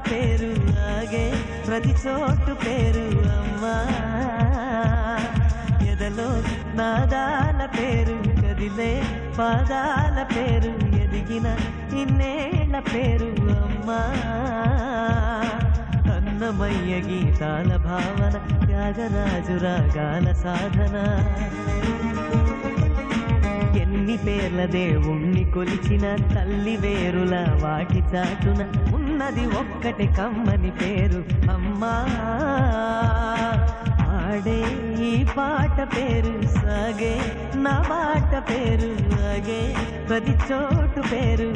పేరు ఆగే ప్రతి చోటు పేరు అమ్మా ఎదలో నాదాల పేరు కదిలే పాదాల పేరు ఎదిగిన ఇన్నేళ్ల పేరు అమ్మా అన్నమయ్య గీతాల భావన త్యాగరాజు రాగాల సాధన ఎన్ని పేర్ల దేవుణ్ణి కొలిచిన తల్లి వేరుల వాటి చాటున ఉన్నది ఒక్కటి కమ్మని పేరు అమ్మా ఆడే ఈ పాట పేరు సాగే నా పాట పేరు ఆగే ప్రతి చోటు పేరు